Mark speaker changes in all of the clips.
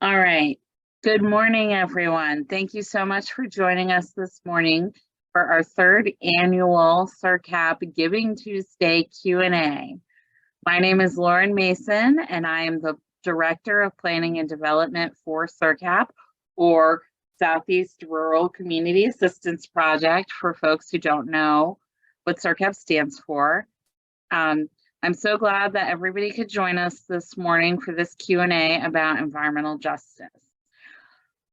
Speaker 1: All right. Good morning, everyone. Thank you so much for joining us this morning for our third annual SERCAP Giving Tuesday Q&A. My name is Lauren Mason, and I am the Director of Planning and Development for SERCAP, or Southeast Rural Community Assistance Project, for folks who don't know what SERCAP stands for. I'm so glad that everybody could join us this morning for this Q&A about environmental justice.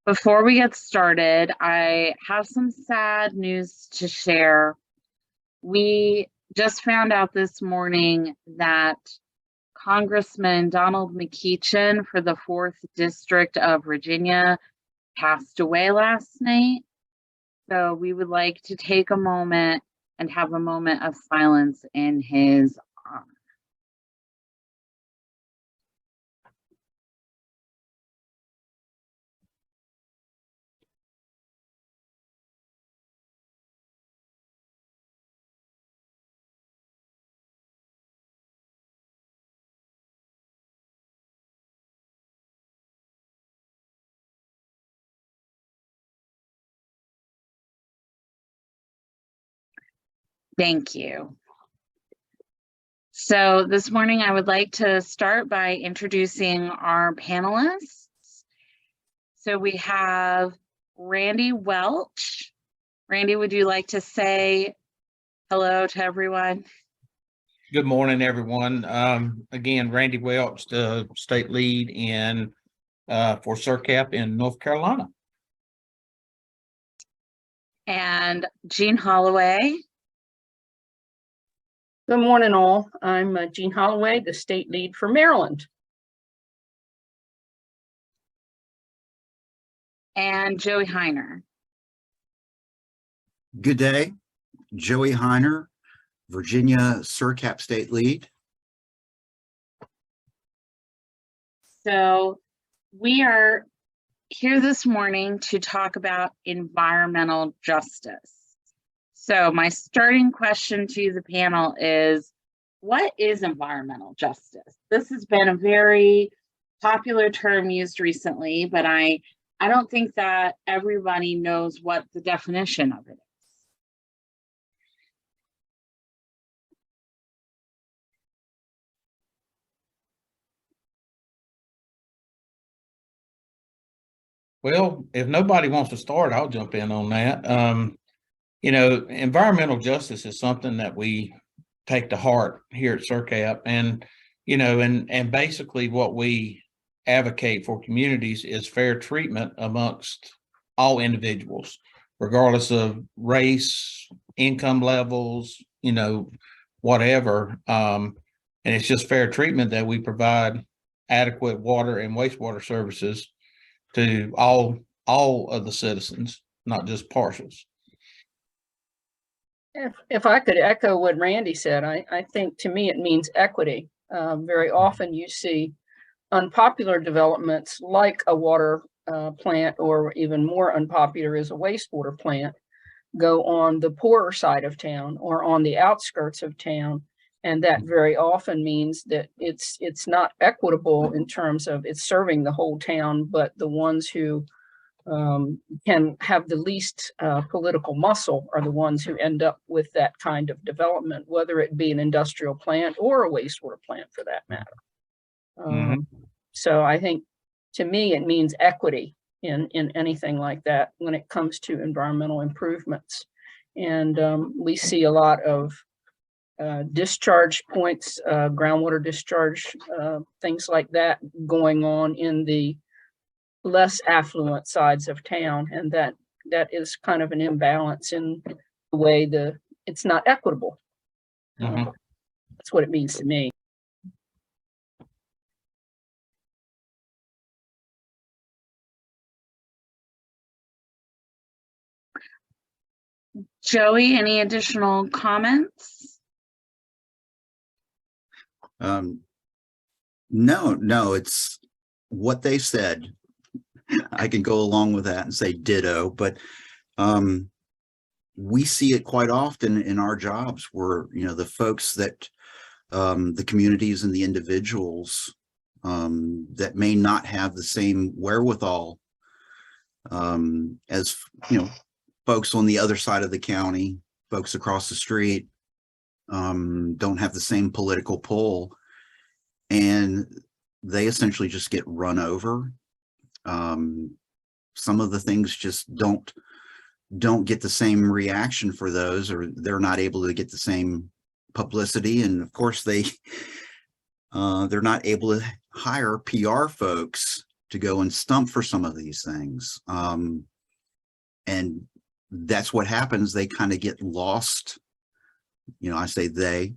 Speaker 1: Before we get started, I have some sad news to share. We just found out this morning that Congressman Donald McEachin for the 4th District of Virginia passed away last night. So we would like to take a moment and have a moment of silence in his honor. Thank you. So this morning, I would like to start by introducing our panelists. So we have Randy Welch. Randy, would you like to say hello to everyone?
Speaker 2: Good morning, everyone. Again, Randy Welch, the state lead for SERCAP in North Carolina.
Speaker 1: And Jean Holloway.
Speaker 3: Good morning, all. I'm Jean Holloway, the state lead for Maryland.
Speaker 1: And Joey Heiner.
Speaker 4: Good day, Joey Heiner, Virginia SERCAP state lead.
Speaker 1: So we are here this morning to talk about environmental justice. So my starting question to the panel is, what is environmental justice? This has been a very popular term used recently, but I don't think that everybody knows what the definition of it is.
Speaker 2: Well, if nobody wants to start, I'll jump in on that. You know, environmental justice is something that we take to heart here at SERCAP, and you know, and basically what we advocate for communities is fair treatment amongst all individuals, regardless of race, income levels, you know, whatever. And it's just fair treatment that we provide adequate water and wastewater services to all of the citizens, not just partials.
Speaker 3: If I could echo what Randy said, I think to me it means equity. Very often you see unpopular developments like a water plant, or even more unpopular is a wastewater plant, go on the poorer side of town or on the outskirts of town. And that very often means that it's not equitable in terms of it's serving the whole town, but the ones who can have the least political muscle are the ones who end up with that kind of development, whether it be an industrial plant or a wastewater plant for that matter. So I think to me, it means equity in anything like that when it comes to environmental improvements. And we see a lot of discharge points, groundwater discharge, things like that going on in the less affluent sides of town, and that is kind of an imbalance in the way it's not equitable. That's what it means to me.
Speaker 1: Joey, any additional comments?
Speaker 4: No, it's what they said. I can go along with that and say ditto, but we see it quite often in our jobs where, you know, the folks that the communities and the individuals that may not have the same wherewithal as, folks on the other side of the county, folks across the street, don't have the same political pull, and they essentially just get run over. Some of the things just don't get the same reaction for those, or they're not able to get the same publicity. And of course they're not able to hire PR folks to go and stump for some of these things. And that's what happens. They kind of get lost. I say they,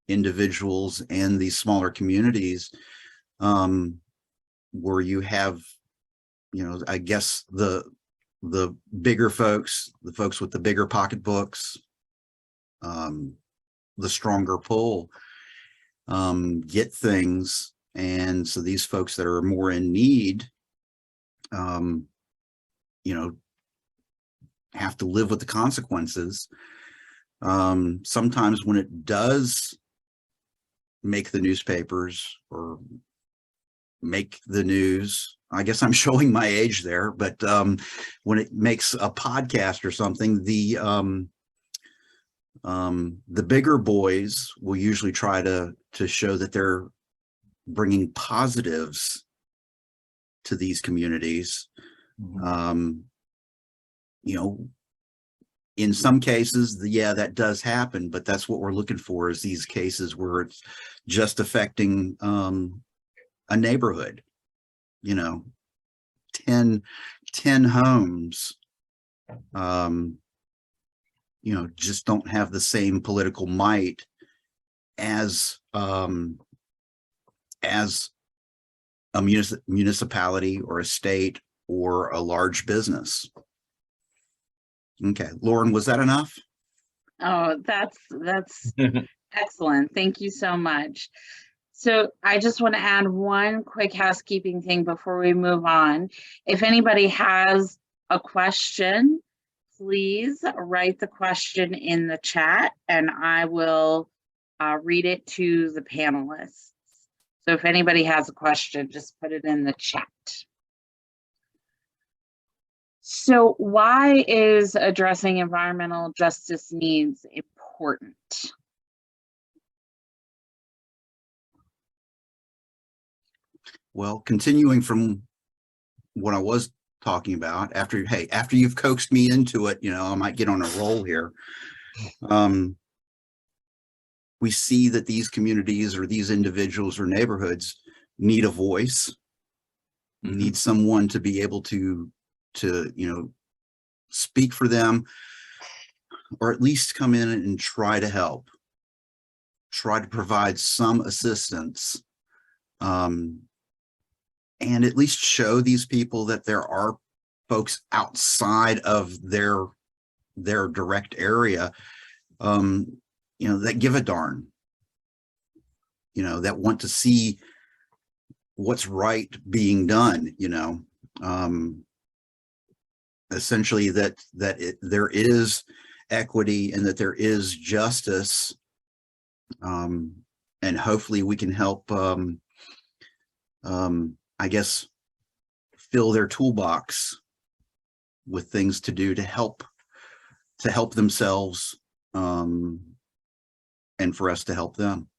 Speaker 4: individuals and these smaller communities, where you have, I guess the bigger folks, the folks with the bigger pocketbooks, the stronger pull, get things. And so these folks that are more in need, have to live with the consequences. Sometimes when it does make the newspapers or make the news, I guess I'm showing my age there, but when it makes a podcast or something, the bigger boys will usually try to show that they're bringing positives to these communities.
Speaker 2: Mhm.
Speaker 4: In some cases, that does happen, but that's what we're looking for, is these cases where it's just affecting a neighborhood, 10 homes, just don't have the same political might as a municipality or a state or a large business. Okay, Lauren, was that enough?
Speaker 1: Oh, that's excellent. Thank you so much. So I just want to add one quick housekeeping thing before we move on. If anybody has a question, please write the question in the chat and I will read it to the panelists. So if anybody has a question, just put it in the chat. So why is addressing environmental justice needs important?
Speaker 4: Well, continuing from what I was talking about, after you've coaxed me into it, I might get on a roll here. We see that these communities or these individuals or neighborhoods need a voice, need someone to be able to speak for them, or at least come in and try to help, try to provide some assistance, and at least show these people that there are folks outside of their direct area, that give a darn, that want to see what's right being done, essentially that there is equity and that there is justice, and hopefully we can help, I guess, fill their toolbox with things to do to help themselves, and for us to help them.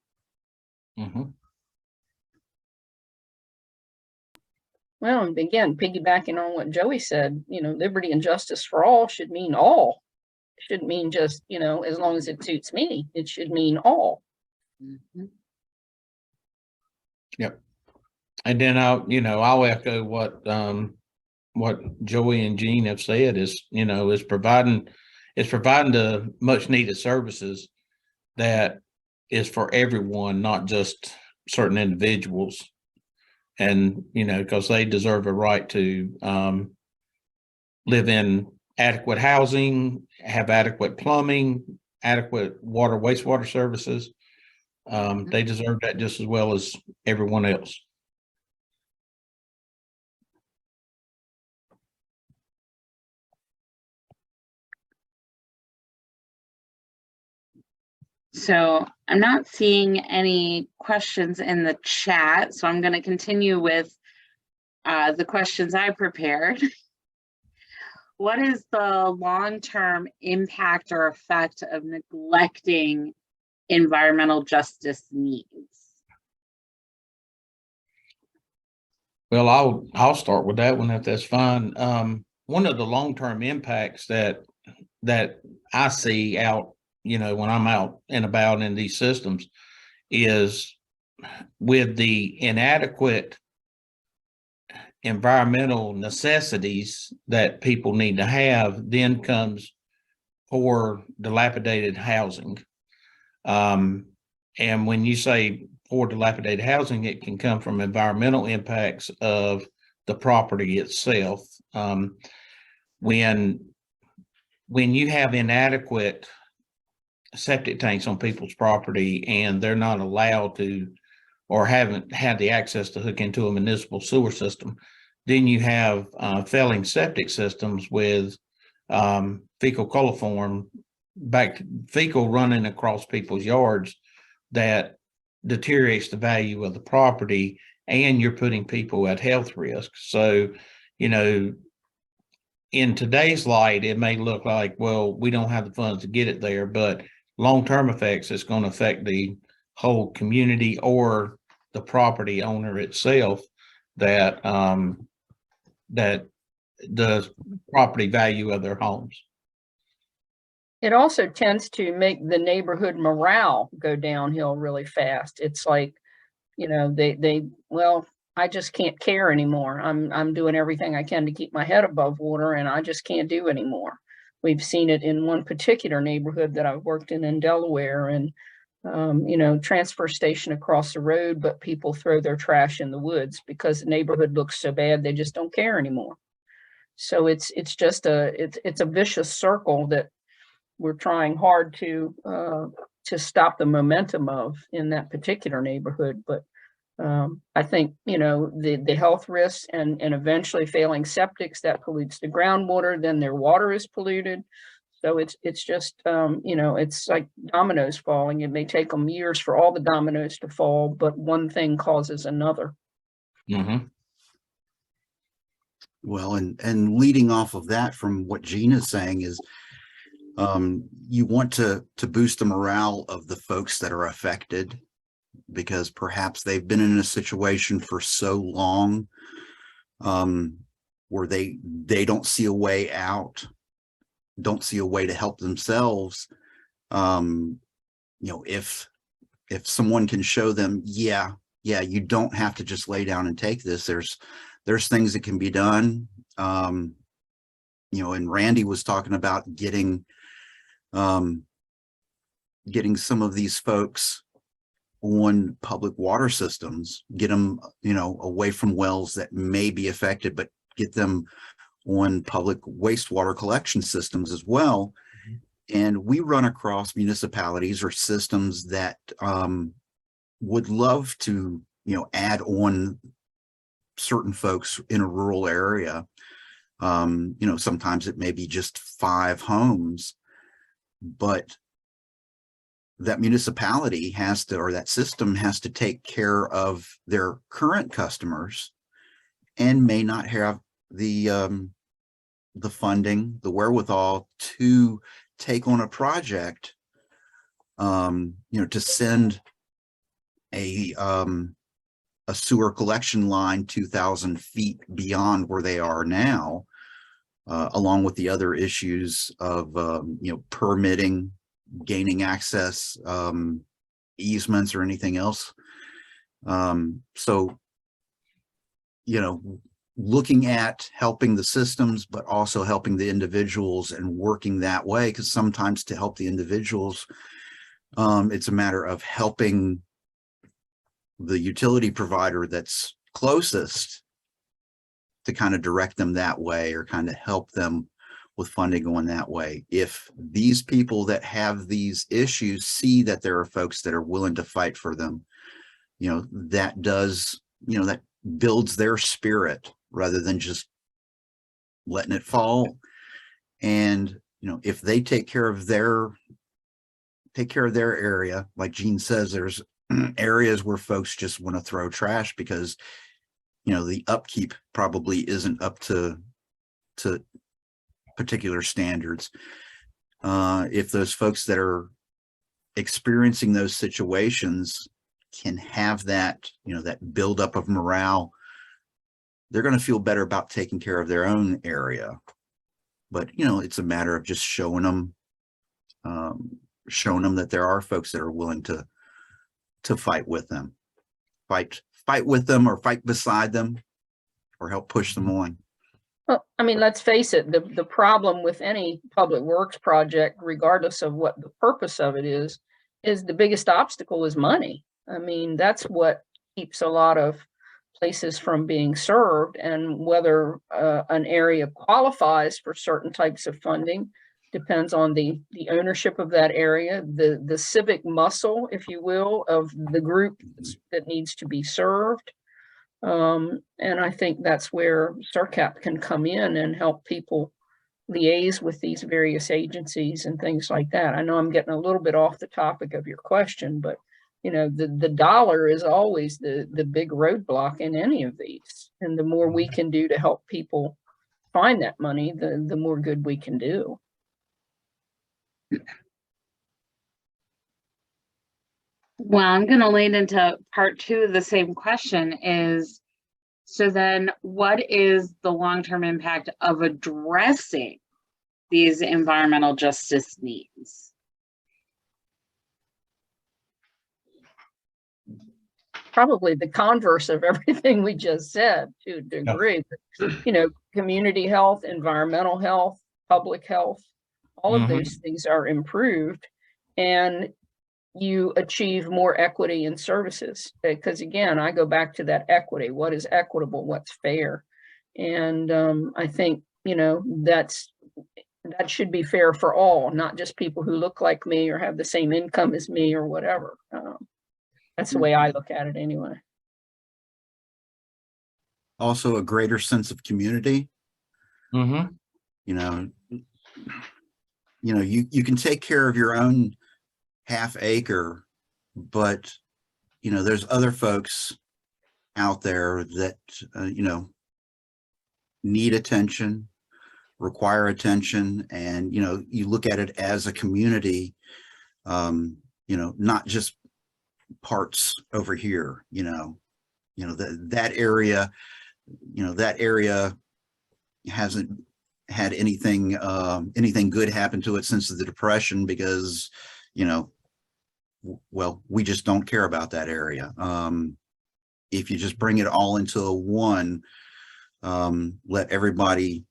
Speaker 3: Well, and again, piggybacking on what Joey said, liberty and justice for all should mean all. It shouldn't mean just, as long as it suits me. It should mean all.
Speaker 2: Yep. And then I'll echo what Joey and Jean have said is, is providing the much needed services that is for everyone, not just certain individuals. And, because they deserve a right to live in adequate housing, have adequate plumbing, adequate water, wastewater services. They deserve that just as well as everyone else.
Speaker 1: So I'm not seeing any questions in the chat, so I'm going to continue with the questions I prepared. What is the long-term impact or effect of neglecting environmental justice needs?
Speaker 2: Well, I'll start with that one if that's fine. One of the long-term impacts that I see out, when I'm out and about in these systems is with the inadequate environmental necessities that people need to have, then comes poor, dilapidated housing. And when you say poor, dilapidated housing, it can come from environmental impacts of the property itself. When you have inadequate septic tanks on people's property and they're not allowed to, or haven't had the access to hook into a municipal sewer system, then you have failing septic systems with fecal coliform, fecal running across people's yards that deteriorates the value of the property, and you're putting people at health risk. So, in today's light, it may look like, well, we don't have the funds to get it there, but long-term effects, it's going to affect the whole community or the property owner itself, that the property value of their homes.
Speaker 3: It also tends to make the neighborhood morale go downhill really fast. It's like, well, I just can't care anymore. I'm doing everything I can to keep my head above water, and I just can't do anymore. We've seen it in one particular neighborhood that I've worked in Delaware, and transfer station across the road, but people throw their trash in the woods because the neighborhood looks so bad they just don't care anymore. So it's just it's a vicious circle that we're trying hard to stop the momentum of in that particular neighborhood. But I think, the health risks and eventually failing septics, that pollutes the groundwater, then their water is polluted. So it's just, it's like dominoes falling. It may take them years for all the dominoes to fall, but one thing causes another.
Speaker 2: Mm-hmm.
Speaker 4: Well, and leading off of that from what Gina's saying is, you want to boost the morale of the folks that are affected, because perhaps they've been in a situation for so long where they don't see a way out, don't see a way to help themselves. If someone can show them, yeah, you don't have to just lay down and take this. There's things that can be done. And Randy was talking about getting some of these folks on public water systems, get them, away from wells that may be affected, but get them on public wastewater collection systems as well. Mm-hmm. And we run across municipalities or systems that would love to, add on certain folks in a rural area. Sometimes it may be just 5 homes, but that municipality has to, or that system has to take care of their current customers and may not have the funding, the wherewithal to take on a project, to send a sewer collection line 2,000 feet beyond where they are now, along with the other issues of, permitting, gaining access, easements or anything else. So, looking at helping the systems, but also helping the individuals and working that way, because sometimes to help the individuals, it's a matter of helping the utility provider that's closest to kind of direct them that way, or kind of help them with funding going that way. If these people that have these issues see that there are folks that are willing to fight for them, that does, that builds their spirit rather than just letting it fall. And, if they take care of their take care of their area. Like Gene says, there's areas where folks just want to throw trash because, you know, the upkeep probably isn't up to particular standards. If those folks that are experiencing those situations can have that, you know, that buildup of morale, they're going to feel better about taking care of their own area. But, you know, it's a matter of just showing them that there are folks that are willing to fight with them, fight with them, or fight beside them, or help push them on.
Speaker 3: Well, I mean, let's face it, the problem with any public works project, regardless of what the purpose of it is the biggest obstacle is money. I mean, that's what keeps a lot of places from being served, and whether an area qualifies for certain types of funding depends on the ownership of that area, the civic muscle, if you will, of the group that needs to be served. And I think that's where SERCAP can come in and help people liaise with these various agencies and things like that. I know I'm getting a little bit off the topic of your question, but you know, the dollar is always the big roadblock in any of these. And the more we can do to help people find that money, the more good we can do.
Speaker 1: Well, I'm going to lead into part 2 of the same question is, so then what is the long-term impact of addressing these environmental justice needs?
Speaker 3: Probably the converse of everything we just said to a degree. But, you know, community health, environmental health, public health, all of those things are improved, and you achieve more equity in services. Because again, I go back to that equity. What is equitable? What's fair? And I think, you know, that should be fair for all, not just people who look like me or have the same income as me or whatever. That's the way I look at it anyway.
Speaker 4: Also a greater sense of community. You know, you can take care of your own half acre, but you know, there's other folks out there that you know, need attention, require attention, and you know, you look at it as a community, you know, not just parts over here, you know, that area, you know, that area hasn't had anything good happen to it since the Depression because, you know, well, we just don't care about that area. If you just bring it all into a one, let everybody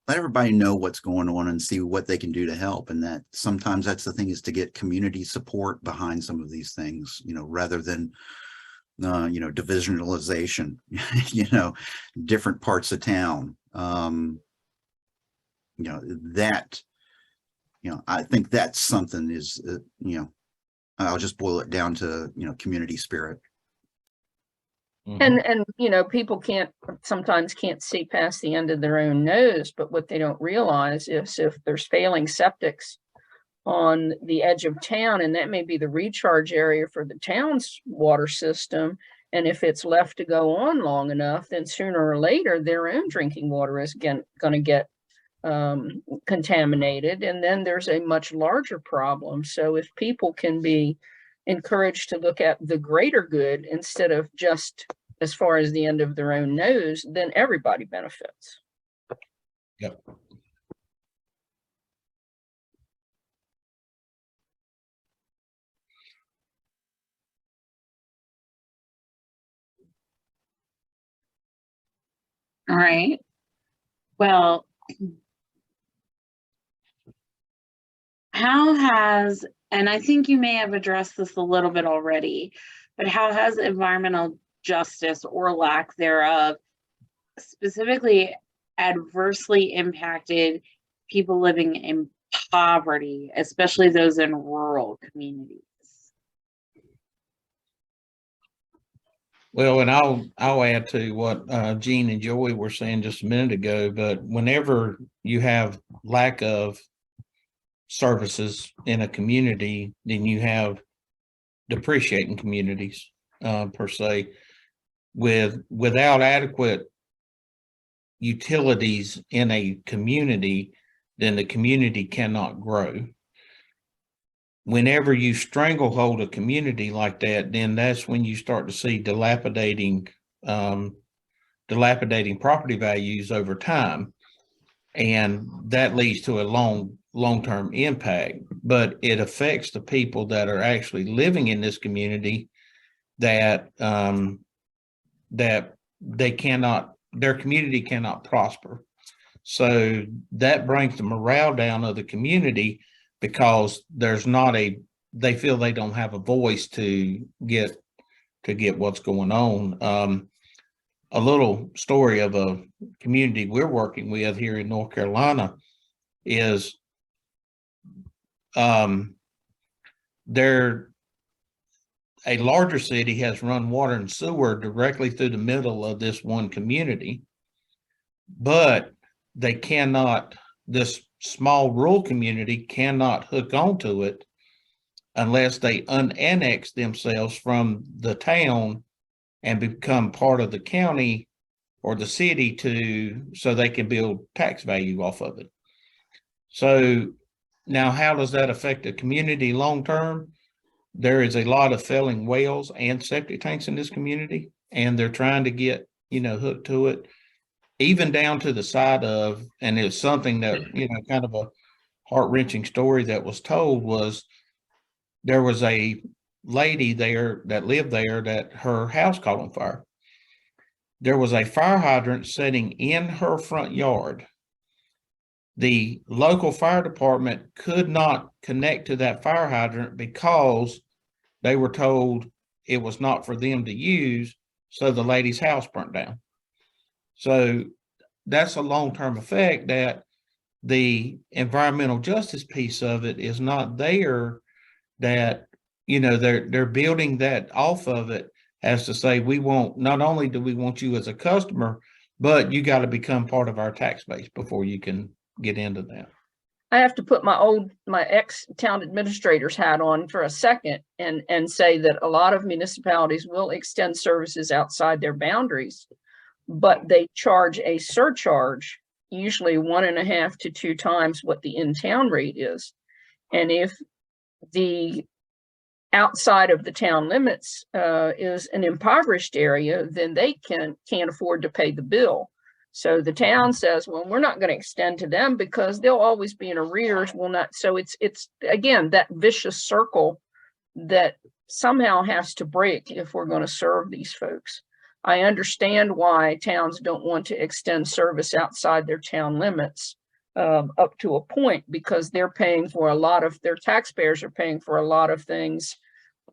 Speaker 4: know what's going on and see what they can do to help. And that sometimes that's the thing, is to get community support behind some of these things, you know, rather than, you know, divisionalization, you know, different parts of town. You know, that, you know, I think that's something is, you know, I'll just boil it down to, you know, community spirit.
Speaker 3: And you know, people sometimes can't see past the end of their own nose, but what they don't realize is if there's failing septics on the edge of town, and that may be the recharge area for the town's water system, and if it's left to go on long enough, then sooner or later their own drinking water is going to get contaminated, and then there's a much larger problem. So if people can be encouraged to look at the greater good instead of just as far as the end of their own nose, then everybody benefits.
Speaker 2: Yep.
Speaker 1: All right. Well, how has, and I think you may have addressed this a little bit already, but how has environmental justice or lack thereof specifically adversely impacted people living in poverty, especially those in rural communities?
Speaker 2: Well, and I'll add to what Gene and Joey were saying just a minute ago, but whenever you have lack of services in a community, then you have depreciating communities per se. Without adequate utilities in a community, then the community cannot grow. Whenever you stranglehold a community like that, then that's when you start to see dilapidating property values over time. And that leads to a long-term impact, but it affects the people that are actually living in this community that their community cannot prosper. So that brings the morale down of the community because they feel they don't have a voice to get what's going on. A little story of a community we're working with here in North Carolina is a larger city has run water and sewer directly through the middle of this one community, but this small rural community cannot hook onto it unless they unannex themselves from the town and become part of the county or the city so they can build tax value off of it. So now how does that affect the community long term? There is a lot of failing wells and septic tanks in this community, and they're trying to get, hooked to it, even down to the side of, and it's something that, kind of a heart-wrenching story that was told was there was a lady there that lived there that her house caught on fire. There was a fire hydrant sitting in her front yard. The local fire department could not connect to that fire hydrant because they were told it was not for them to use, so the lady's house burnt down. So that's a long-term effect that the environmental justice piece of it is not there, that, they're building that off of it as to say, not only do we want you as a customer, but you got to become part of our tax base before you can get into that.
Speaker 3: I have to put my ex-town administrator's hat on for a second and say that a lot of municipalities will extend services outside their boundaries, but they charge a surcharge, usually 1.5 to 2 times what the in-town rate is. And if the outside of the town limits is an impoverished area, then they can't afford to pay the bill. So the town says, well, we're not going to extend to them because they'll always be in arrears. We'll not. So it's again, that vicious circle that somehow has to break if we're going to serve these folks. I understand why towns don't want to extend service outside their town limits up to a point, because they're paying for their taxpayers are paying for a lot of things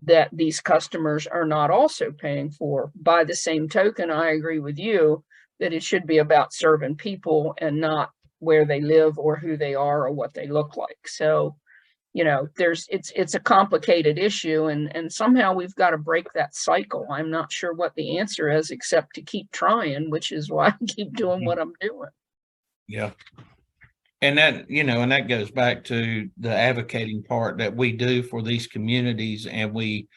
Speaker 3: that these customers are not also paying for. By the same token, I agree with you that it should be about serving people and not where they live or who they are or what they look like. So, it's a complicated issue, and somehow we've got to break that cycle. I'm not sure what the answer is, except to keep trying, which is why I keep doing what I'm doing.
Speaker 2: Yeah. And that goes back to the advocating part that we do for these communities, and we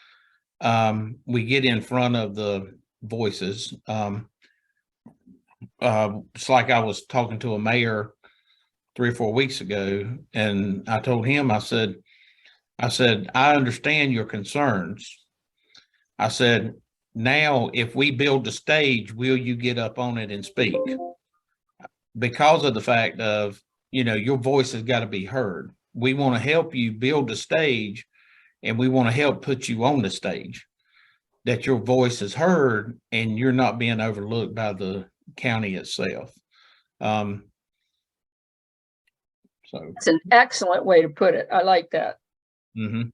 Speaker 2: get in front of the voices. It's like I was talking to a mayor 3 or 4 weeks ago, and I told him, I said, I understand your concerns. I said, now, if we build the stage, will you get up on it and speak? Because of the fact of, your voice has got to be heard. We want to help you build the stage, and we want to help put you on the stage, that your voice is heard and you're not being overlooked by the county itself. So
Speaker 3: it's an excellent way to put it. I like that.
Speaker 2: Mm-hmm.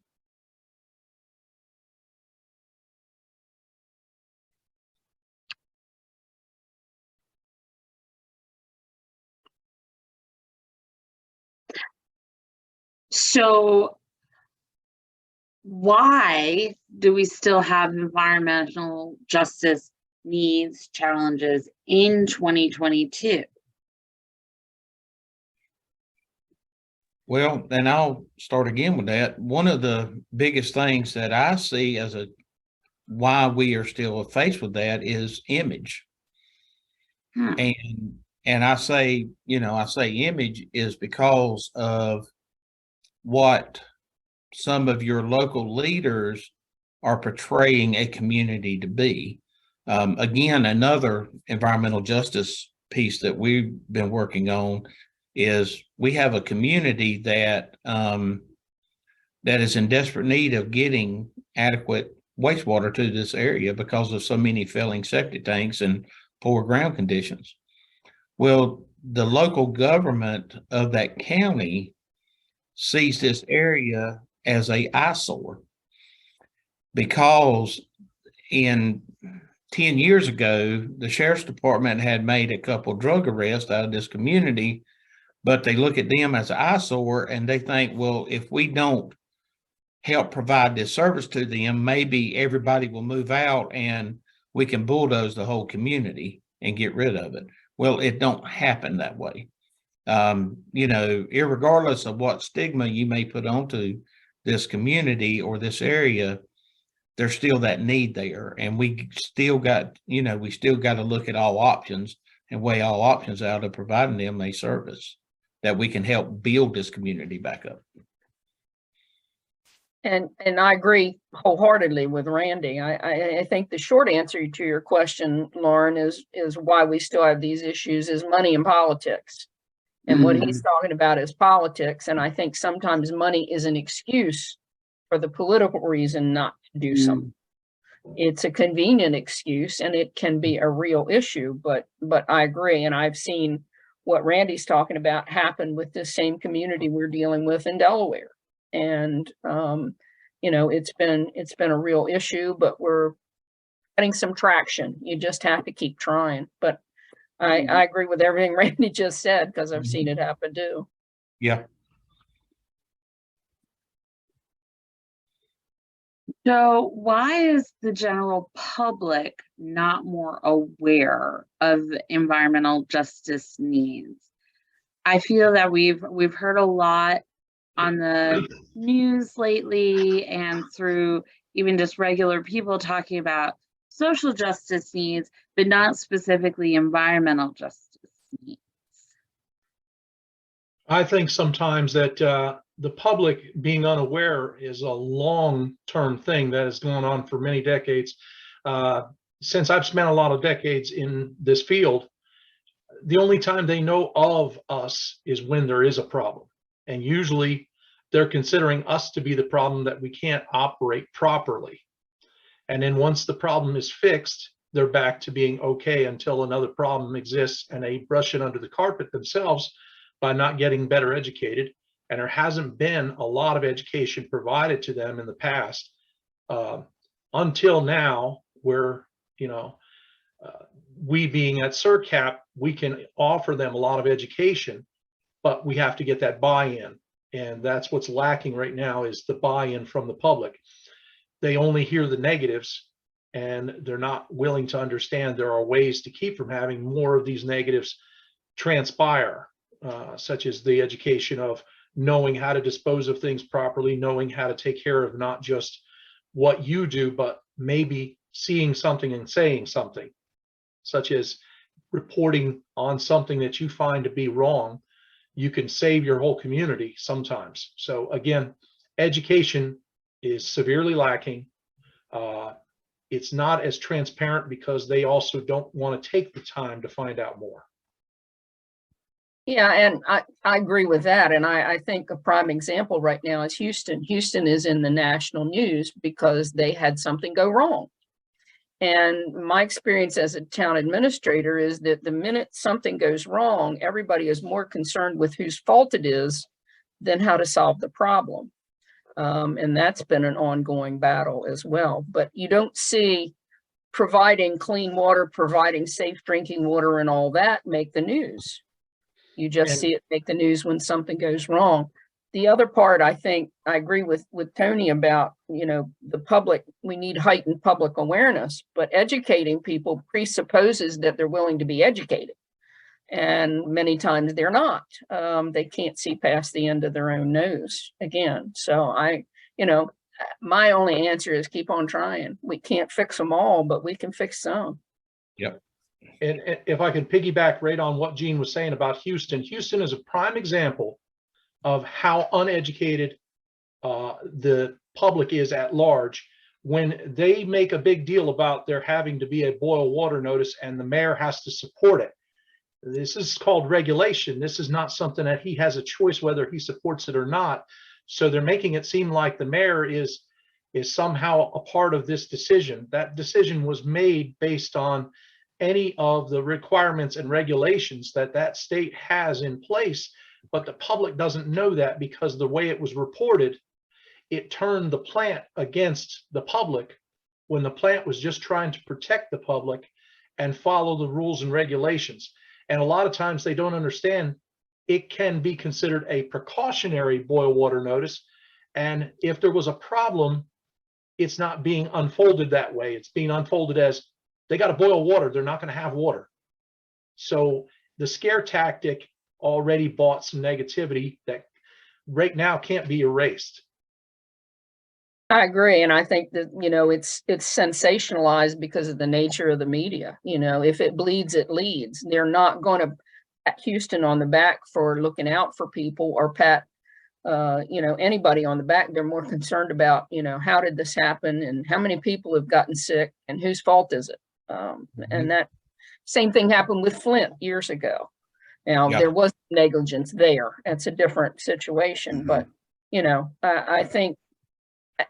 Speaker 1: So why do we still have environmental justice needs challenges in 2022?
Speaker 2: Well, and I'll start again with that. One of the biggest things that I see as why we are still faced with that is image.
Speaker 1: Hmm.
Speaker 2: And I say, I say image is because of what some of your local leaders are portraying a community to be. Again, another environmental justice piece that we've been working on is we have a community that that is in desperate need of getting adequate wastewater to this area because of so many failing septic tanks and poor ground conditions. Well, the local government of that county sees this area as a eyesore because in 10 years ago, the sheriff's department had made a couple drug arrests out of this community, but they look at them as an eyesore and they think, well, if we don't help provide this service to them, maybe everybody will move out and we can bulldoze the whole community and get rid of it. Well, it don't happen that way. Irregardless of what stigma you may put onto this community or this area, there's still that need there. And we still got to look at all options and weigh all options out of providing them a service that we can help build this community back up.
Speaker 3: And I agree wholeheartely with Randy. I think the short answer to your question, Lauren, is why we still have these issues is money and politics. And what he's talking about is politics. And I think sometimes money is an excuse for the political reason not to do something. It's a convenient excuse and it can be a real issue, but I agree. And I've seen what Randy's talking about happen with this same community we're dealing with in Delaware. And, it's been a real issue, but we're getting some traction. You just have to keep trying. But I agree with everything Randy just said, because I've seen it happen too.
Speaker 2: Yeah.
Speaker 1: So why is the general public not more aware of environmental justice needs? I feel that we've heard a lot on the news lately and through even just regular people talking about social justice needs, but not specifically environmental justice needs.
Speaker 5: I think sometimes that the public being unaware is a long-term thing that has gone on for many decades. Since I've spent a lot of decades in this field, the only time they know of us is when there is a problem. And usually they're considering us to be the problem that we can't operate properly. And then once the problem is fixed, they're back to being okay until another problem exists and they brush it under the carpet themselves by not getting better educated. And there hasn't been a lot of education provided to them in the past until now, where, we being at SERCAP, we can offer them a lot of education, but we have to get that buy-in. And that's what's lacking right now is the buy-in from the public. They only hear the negatives and they're not willing to understand there are ways to keep from having more of these negatives transpire, such as the education of knowing how to dispose of things properly, knowing how to take care of not just what you do, but maybe seeing something and saying something, such as reporting on something that you find to be wrong. You can save your whole community sometimes. So again, education is severely lacking. It's not as transparent because they also don't want to take the time to find out more.
Speaker 3: Yeah, and I agree with that. And I think a prime example right now is Houston. Houston is in the national news because they had something go wrong. And my experience as a town administrator is that the minute something goes wrong, everybody is more concerned with whose fault it is than how to solve the problem. And that's been an ongoing battle as well. But you don't see providing clean water, providing safe drinking water and all that make the news. You just see it make the news when something goes wrong. The other part, I think, I agree with Tony about, the public, we need heightened public awareness, but educating people presupposes that they're willing to be educated. And many times they're not. They can't see past the end of their own nose again. So my only answer is keep on trying. We can't fix them all, but we can fix some.
Speaker 2: Yep.
Speaker 5: And if I could piggyback right on what Gene was saying about Houston, Houston is a prime example of how uneducated the public is at large when they make a big deal about there having to be a boil water notice and the mayor has to support it. This is called regulation. This is not something that he has a choice whether he supports it or not. So they're making it seem like the mayor is somehow a part of this decision. That decision was made based on any of the requirements and regulations that state has in place, but the public doesn't know that because the way it was reported, it turned the plant against the public when the plant was just trying to protect the public and follow the rules and regulations. And a lot of times they don't understand it can be considered a precautionary boil water notice. And if there was a problem, it's not being unfolded that way. It's being unfolded as they got to boil water. They're not going to have water. So the scare tactic already bought some negativity that right now can't be erased.
Speaker 3: I agree. And I think that, it's sensationalized because of the nature of the media. If it bleeds, it leads. They're not going to pat Houston on the back for looking out for people or pat, anybody on the back. They're more concerned about, how did this happen and how many people have gotten sick and whose fault is it? And that same thing happened with Flint years ago. Now, there was negligence there. It's a different situation, but, I think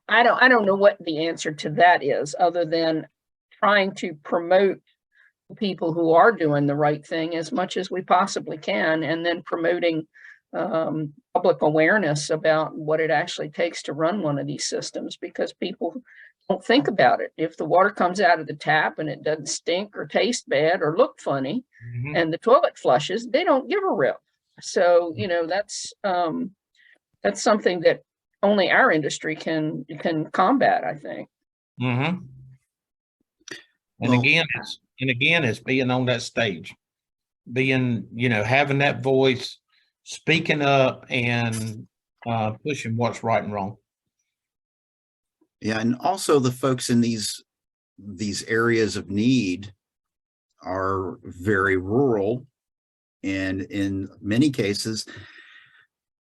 Speaker 3: I don't know what the answer to that is other than trying to promote people who are doing the right thing as much as we possibly can, and then promoting public awareness about what it actually takes to run one of these systems, because people don't think about it. If the water comes out of the tap and it doesn't stink or taste bad or look funny, and the toilet flushes, they don't give a rip. So, that's something that only our industry can combat, I think.
Speaker 2: And again, it's being on that stage, being, having that voice, speaking up and pushing what's right and wrong.
Speaker 4: Yeah, and also the folks in these areas of need are very rural, and in many cases,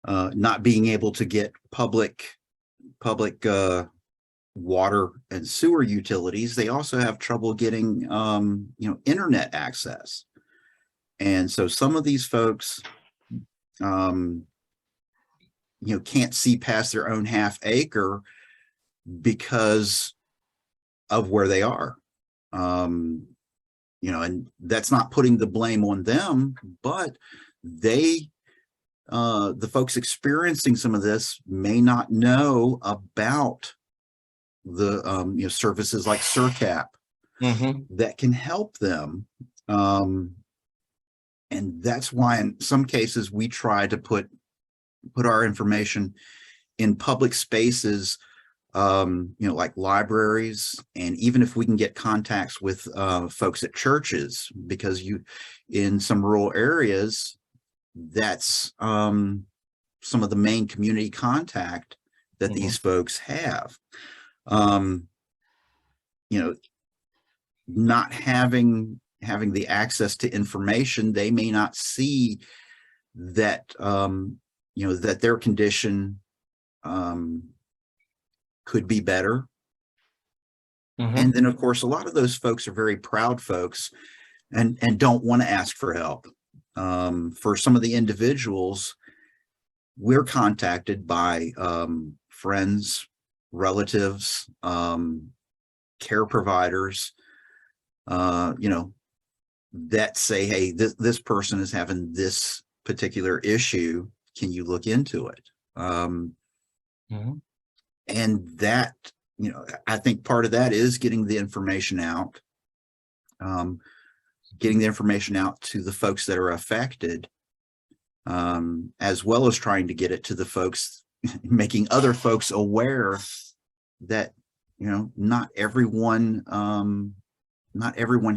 Speaker 4: not being able to get public water and sewer utilities. They also have trouble getting internet access, and so some of these folks can't see past their own half acre because of where they are. And that's not putting the blame on them, but the folks experiencing some of this may not know about the services like SERCAP that can help them. And that's why in some cases we try to put our information in public spaces, like libraries, and even if we can get contacts with folks at churches, because in some rural areas, that's some of the main community contact that these folks have. Not having the access to information, they may not see that that their condition could be better. And then of course a lot of those folks are very proud folks and don't want to ask for help. For some of the individuals, we're contacted by friends, relatives, care providers, that say, hey, this person is having this particular issue. Can you look into it? And that, I think part of that is getting the information out, getting the information out to the folks that are affected, as well as trying to get it to the folks, making other folks aware that, not everyone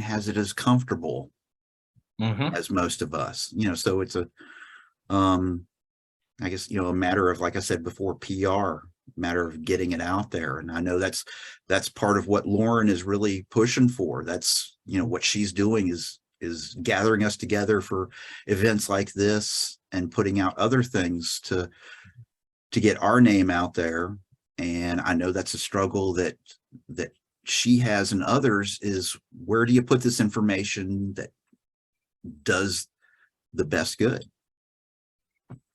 Speaker 4: has it as comfortable
Speaker 2: Mhm.
Speaker 4: as most of us, so it's a, I guess, a matter of, like I said before, PR, matter of getting it out there. And I know that's part of what Lauren is really pushing for. That's, what she's doing is gathering us together for events like this and putting out other things to get our name out there. And I know that's a struggle that she has and others, is where do you put this information that does the best good?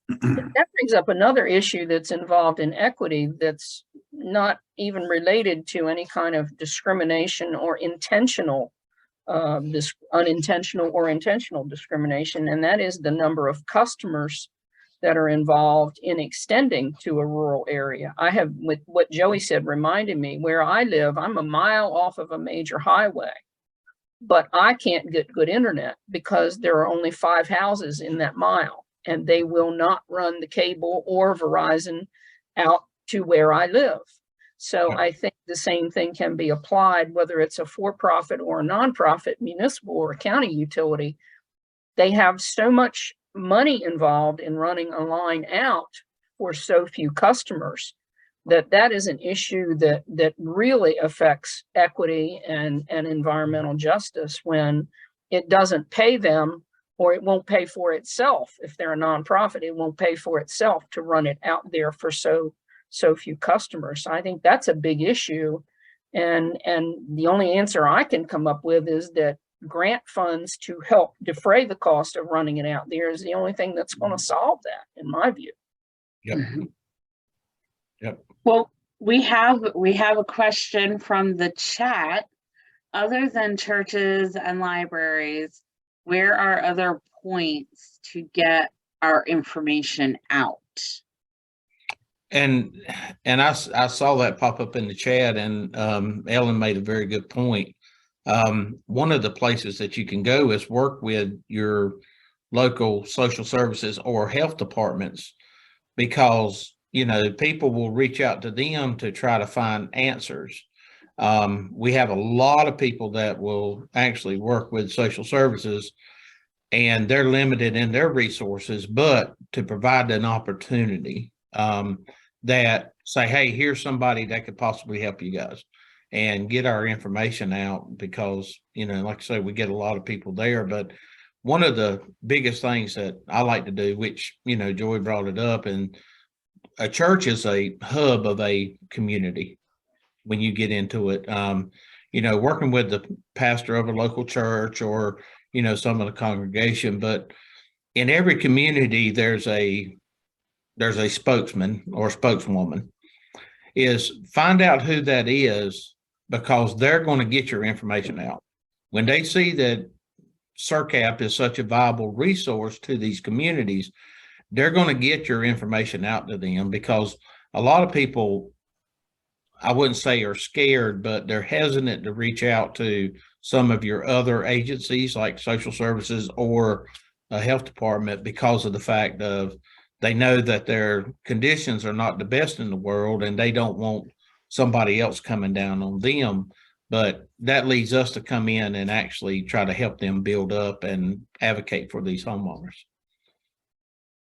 Speaker 3: That brings up another issue that's involved in equity that's not even related to any kind of discrimination or intentional, this unintentional or intentional discrimination, and that is the number of customers that are involved in extending to a rural area. I have, with what Joey said, reminded me where I live, I'm a mile off of a major highway, but I can't get good internet because there are only 5 houses in that mile, and they will not run the cable or Verizon out to where I live. So I think the same thing can be applied, whether it's a for-profit or a nonprofit, municipal or county utility. They have so much money involved in running a line out for so few customers that is an issue that really affects equity and environmental justice, when it doesn't pay them, or it won't pay for itself. If they're a nonprofit, it won't pay for itself to run it out there for so few customers. So I think that's a big issue. And the only answer I can come up with is that grant funds to help defray the cost of running it out there is the only thing that's going to solve that, in my view.
Speaker 2: Yep. Yep.
Speaker 1: Well, we have a question from the chat. Other than churches and libraries, where are other points to get our information out?
Speaker 2: And I saw that pop up in the chat, and Ellen made a very good point. One of the places that you can go is work with your local social services or health departments, because people will reach out to them to try to find answers. We have a lot of people that will actually work with social services, and they're limited in their resources, but to provide an opportunity that say, hey, here's somebody that could possibly help you guys, and get our information out, because, like I say, we get a lot of people there. But one of the biggest things that I like to do, which, Joey brought it up, and a church is a hub of a community when you get into it. Working with the pastor of a local church, or, some of the congregation, but in every community, there's a spokesman or spokeswoman. Is find out who that is, because they're going to get your information out. When they see that SERCAP is such a viable resource to these communities, they're going to get your information out to them, because a lot of people, I wouldn't say are scared, but they're hesitant to reach out to some of your other agencies like social services or a health department, because of the fact of they know that their conditions are not the best in the world, and they don't want somebody else coming down on them. But that leads us to come in and actually try to help them build up and advocate for these homeowners.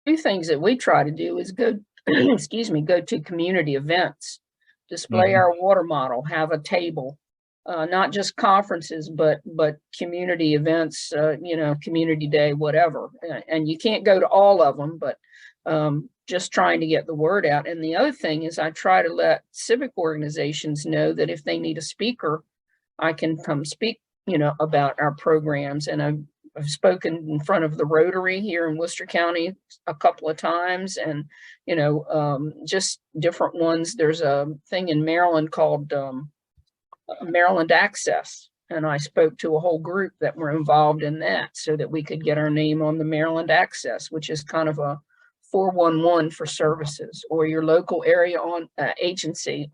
Speaker 3: 2 things that we try to do is go, go to community events, display our water model, have a table, not just conferences, but community events, community day, whatever. And you can't go to all of them, but just trying to get the word out. And the other thing is, I try to let civic organizations know that if they need a speaker, I can come speak, about our programs. And I've spoken in front of the Rotary here in Worcester County a couple of times, and, just different ones. There's a thing in Maryland called Maryland Access, and I spoke to a whole group that were involved in that, so that we could get our name on the Maryland Access, which is kind of a 411 for services, or your local area on agency.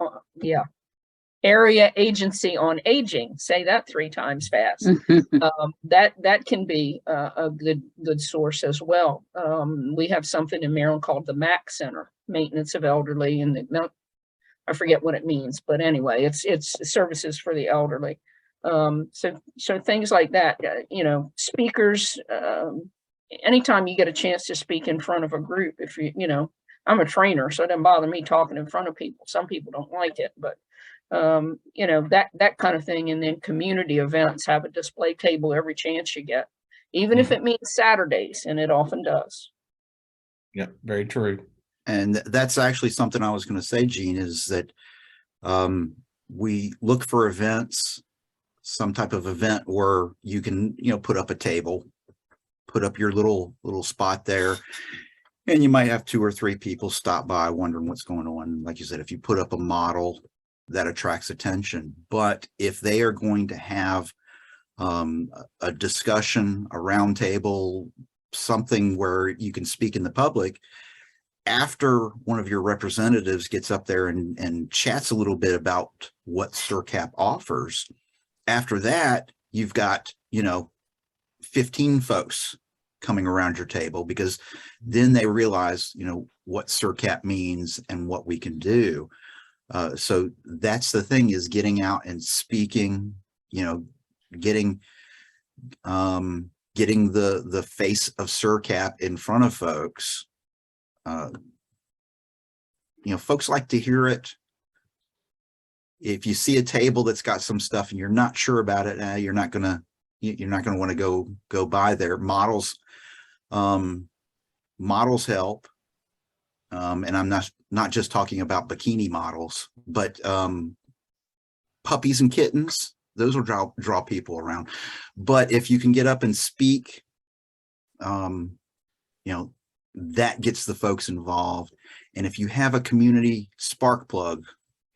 Speaker 3: Area Agency on Aging. Say that 3 times fast. That can be a good source as well. We have something in Maryland called the MAC Center, Maintenance of Elderly, and I forget what it means, but anyway, it's services for the elderly. So things like that, you know, speakers, anytime you get a chance to speak in front of a group, if you know, I'm a trainer, so it doesn't bother me talking in front of people. Some people don't like it, but you know, that kind of thing. And then community events, have a display table every chance you get, even if it means Saturdays, and it often does.
Speaker 2: Yeah, very true.
Speaker 4: And that's actually something I was going to say, Gene, is that we look for events, some type of event where you can, you know, put up a table, put up your little spot there, and you might have 2 or 3 people stop by wondering what's going on. Like you said, if you put up a model, that attracts attention. But if they are going to have a discussion, a round table, something where you can speak in the public, after one of your representatives gets up there and chats a little bit about what SERCAP offers, after that, you've got, you know, 15 folks coming around your table, because then they realize, you know, what SERCAP means and what we can do. So that's the thing, is getting out and speaking, you know, getting the face of SERCAP in front of folks. You know, folks like to hear it. If you see a table that's got some stuff and you're not sure about it, you're not gonna want to go by there. Models help, and I'm not just talking about bikini models, but puppies and kittens. Those will draw people around. But if you can get up and speak, you know, that gets the folks involved. And if you have a community spark plug,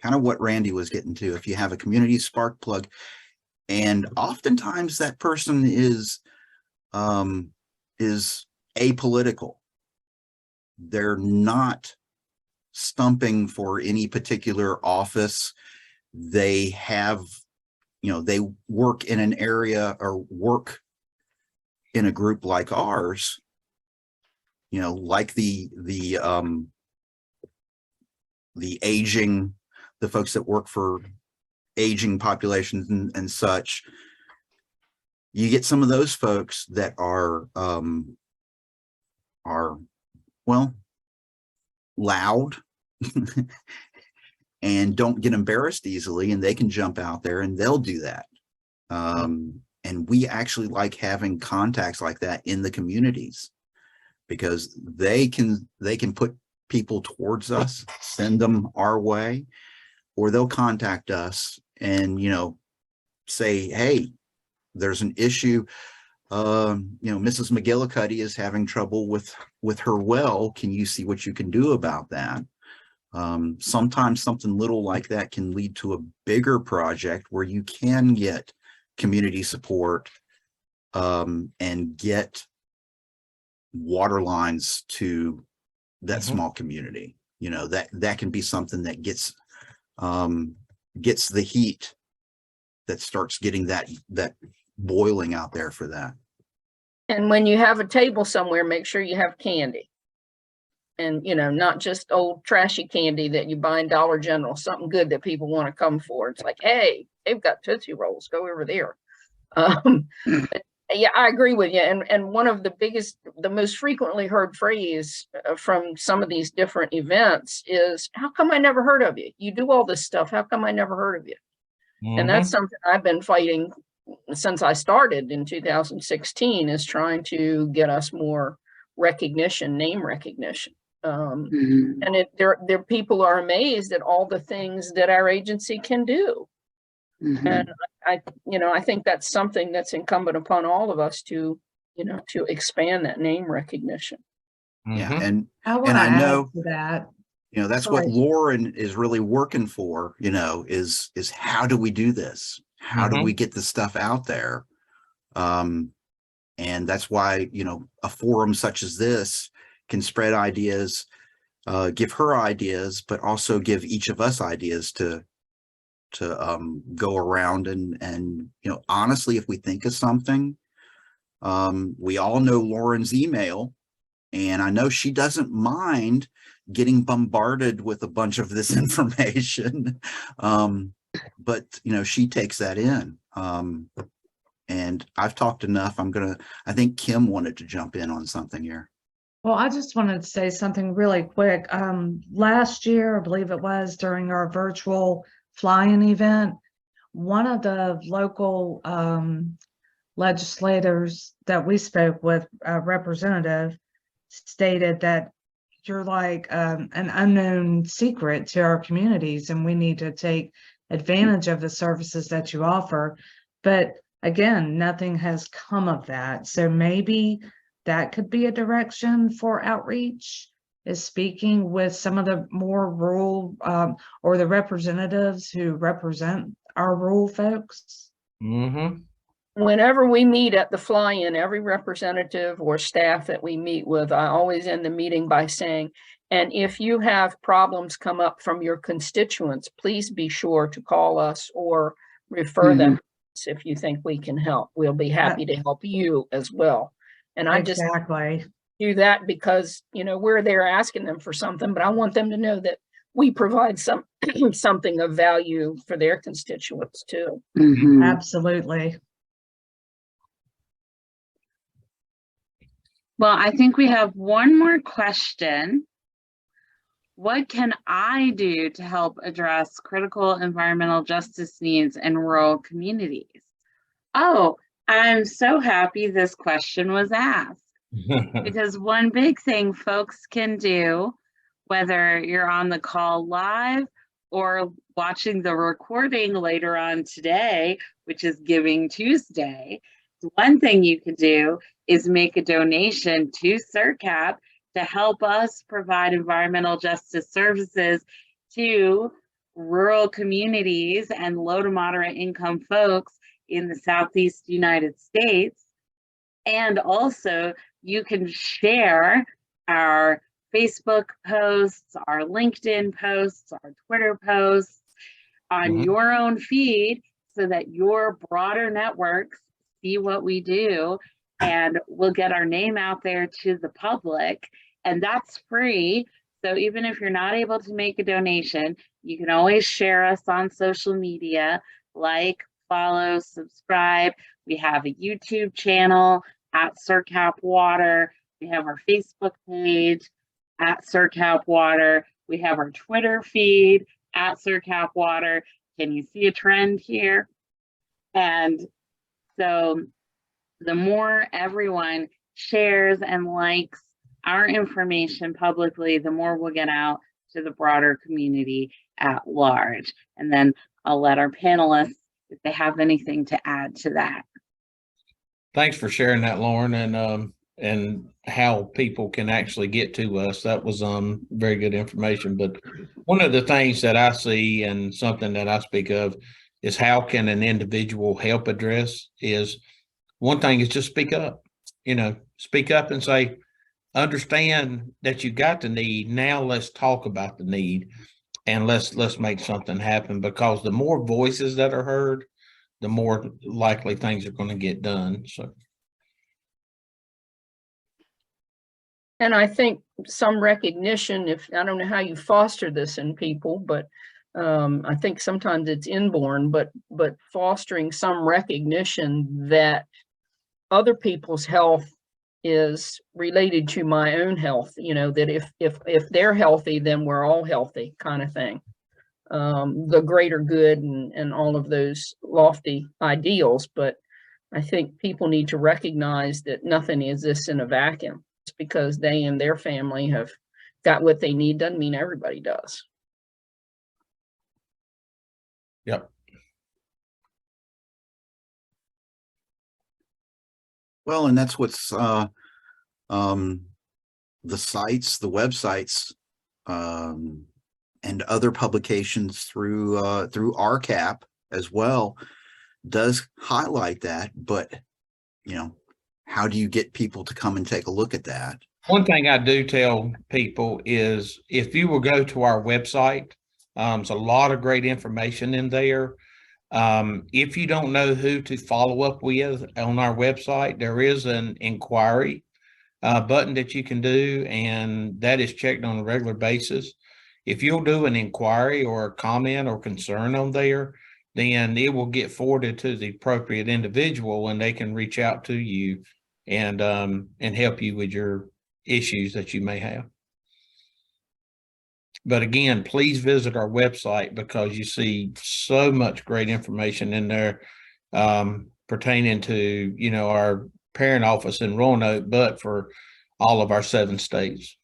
Speaker 4: kind of what Randy was getting to, if you have a community spark plug, and oftentimes that person is apolitical. They're not stumping for any particular office. They have, you know, they work in an area or work in a group like ours, you know, like the aging, the folks that work for aging populations and such. You get some of those folks that are well, loud and don't get embarrassed easily, and they can jump out there and they'll do that. And we actually like having contacts like that in the communities, because they can put people towards us, send them our way, or they'll contact us and, you know, say, hey, there's an issue. You know, Mrs. McGillicuddy is having trouble with her well. Can you see what you can do about that? Sometimes something little like that can lead to a bigger project where you can get community support and get water lines to that small community. You know, that can be something that gets the heat that starts getting that boiling out there for that.
Speaker 3: And when you have a table somewhere, make sure you have candy. And, you know, not just old trashy candy that you buy in Dollar General, something good that people want to come for. It's like, hey, they've got Tootsie Rolls, go over there. Yeah, I agree with you. And one of the most frequently heard phrase from some of these different events is, how come I never heard of you? You do all this stuff. How come I never heard of you? And that's something I've been fighting since I started in 2016, is trying to get us more recognition, name recognition. And there people are amazed at all the things that our agency can do. And I think that's something that's incumbent upon all of us to, you know, to expand that name recognition.
Speaker 4: Yeah, and
Speaker 6: I know that,
Speaker 4: you know, that's what Lauren is really working for, you know, is how do we do this? How do we get the stuff out there? And that's why, you know, a forum such as this can spread ideas, give her ideas, but also give each of us ideas to go around and, you know, honestly, if we think of something, we all know Lauren's email, and I know she doesn't mind getting bombarded with a bunch of this information. but she takes that in. And I've talked enough. I think Kim wanted to jump in on something here.
Speaker 6: Well, I just wanted to say something really quick. Last year, I believe it was during our virtual fly-in event, one of the local legislators that we spoke with, a representative, stated that you're like an unknown secret to our communities, and we need to take advantage of the services that you offer. But again, nothing has come of that. So maybe that could be a direction for outreach, is speaking with some of the more rural or the representatives who represent our rural folks.
Speaker 2: Mm-hmm.
Speaker 3: Whenever we meet at the fly-in, every representative or staff that we meet with, I always end the meeting by saying, and if you have problems come up from your constituents, please be sure to call us or refer them if you think we can help. We'll be happy to help you as well. And I just do that because, we're there asking them for something, but I want them to know that we provide something of value for their constituents too.
Speaker 6: Absolutely.
Speaker 1: Well, I think we have one more question. What can I do to help address critical environmental justice needs in rural communities? Oh, I'm so happy this question was asked. Because one big thing folks can do, whether you're on the call live or watching the recording later on today, which is Giving Tuesday, one thing you could do is make a donation to SERCAP to help us provide environmental justice services to rural communities and low to moderate income folks in the Southeast United States. And also, you can share our Facebook posts, our LinkedIn posts, our Twitter posts on your own feed so that your broader networks see what we do, and we'll get our name out there to the public, and that's free. So even if you're not able to make a donation, you can always share us on social media, like, follow, subscribe. We have a YouTube channel at SERCAP Water. We have our Facebook page at SERCAP Water. We have our Twitter feed at SERCAP Water. Can you see a trend here? And so the more everyone shares and likes our information publicly, the more we'll get out to the broader community at large. And then I'll let our panelists, if they have anything to add to that.
Speaker 2: Thanks for sharing that, Lauren, and how people can actually get to us. That was very good information. But one of the things that I see and something that I speak of is how can an individual help address is one thing is just speak up, speak up and say, understand that you got the need. Now let's talk about the need and let's make something happen, because the more voices that are heard, the more likely things are going to get done. So.
Speaker 3: And I think some recognition, I don't know how you foster this in people, but I think sometimes it's inborn, but fostering some recognition that other people's health is related to my own health, that if they're healthy, then we're all healthy, kind of thing. The greater good and all of those lofty ideals. But I think people need to recognize that nothing exists in a vacuum. Just because they and their family have got what they need doesn't mean everybody does.
Speaker 2: Yep.
Speaker 4: Well, and that's what's the sites, the websites, and other publications through RCAP as well does highlight that. But how do you get people to come and take a look at that?
Speaker 2: One thing I do tell people is if you will go to our website, there's a lot of great information in there. If you don't know who to follow up with on our website, there is an inquiry button that you can do, and that is checked on a regular basis. If you'll do an inquiry or a comment or concern on there, then it will get forwarded to the appropriate individual and they can reach out to you and help you with your issues that you may have. But again, please visit our website because you see so much great information in there pertaining to, you know, our parent office in Roanoke, but for all of our 7 states.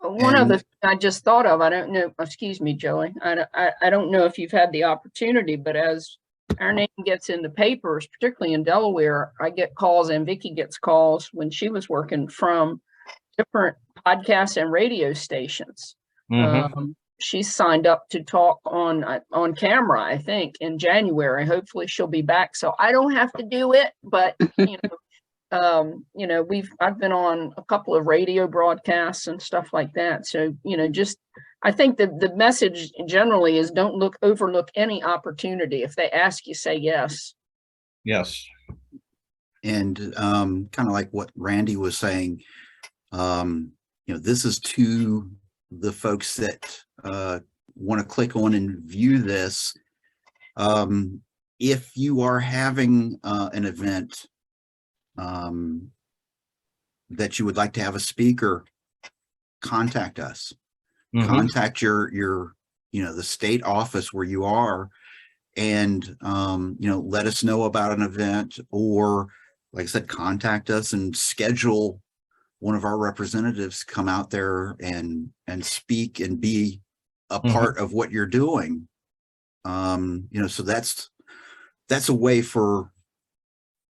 Speaker 3: One other thing I just thought of, I don't know, excuse me, Joey. I don't know if you've had the opportunity, but as our name gets in the papers, particularly in Delaware, I get calls and Vicki gets calls when she was working from different podcasts and radio stations. She's signed up to talk on camera, I think, in January. Hopefully she'll be back, so I don't have to do it. But you know, I've been on a couple of radio broadcasts and stuff like that. So you know, just I think that the message generally is don't overlook any opportunity. If they ask you, say yes.
Speaker 2: Yes.
Speaker 4: And kind of like what Randy was saying, you know, this is to the folks that want to click on and view this. If you are having an event that you would like to have a speaker, contact us. Contact your you know, the state office where you are, and you know, let us know about an event, or like I said, contact us and schedule one of our representatives come out there and speak and be a part of what you're doing. You know, so that's a way for,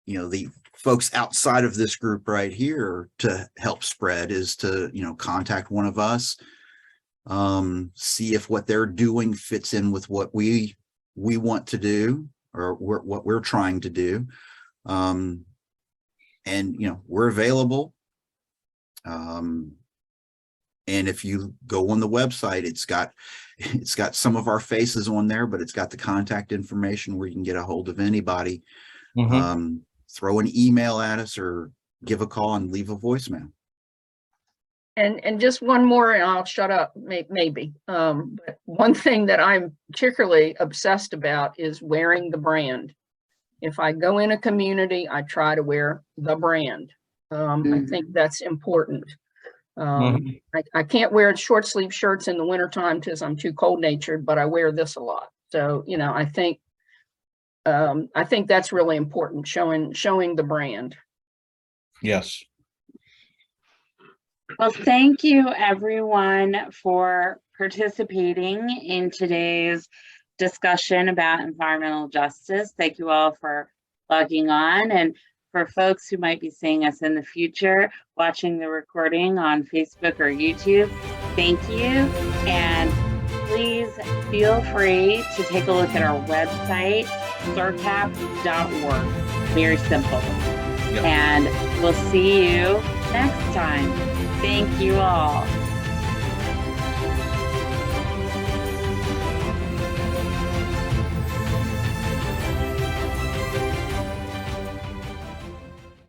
Speaker 4: you know, the folks outside of this group right here to help spread, is to, you know, contact one of us, see if what they're doing fits in with what we want to do, or what we're trying to do. And, you know, we're available. And if you go on the website, it's got some of our faces on there, but it's got the contact information where you can get a hold of anybody. Throw an email at us or give a call and leave a voicemail.
Speaker 3: And just one more, and I'll shut up, maybe. But one thing that I'm particularly obsessed about is wearing the brand. If I go in a community, I try to wear the brand. I think that's important. I can't wear short sleeve shirts in the wintertime because I'm too cold natured, but I wear this a lot. So, you know, I think that's really important, showing the brand.
Speaker 2: Yes.
Speaker 1: Well, thank you everyone for participating in today's discussion about environmental justice. Thank you all for logging on, and for folks who might be seeing us in the future, watching the recording on Facebook or YouTube, thank you. And please feel free to take a look at our website, SERCAP.org. Very simple.
Speaker 2: Yep.
Speaker 1: And we'll see you next time. Thank you all.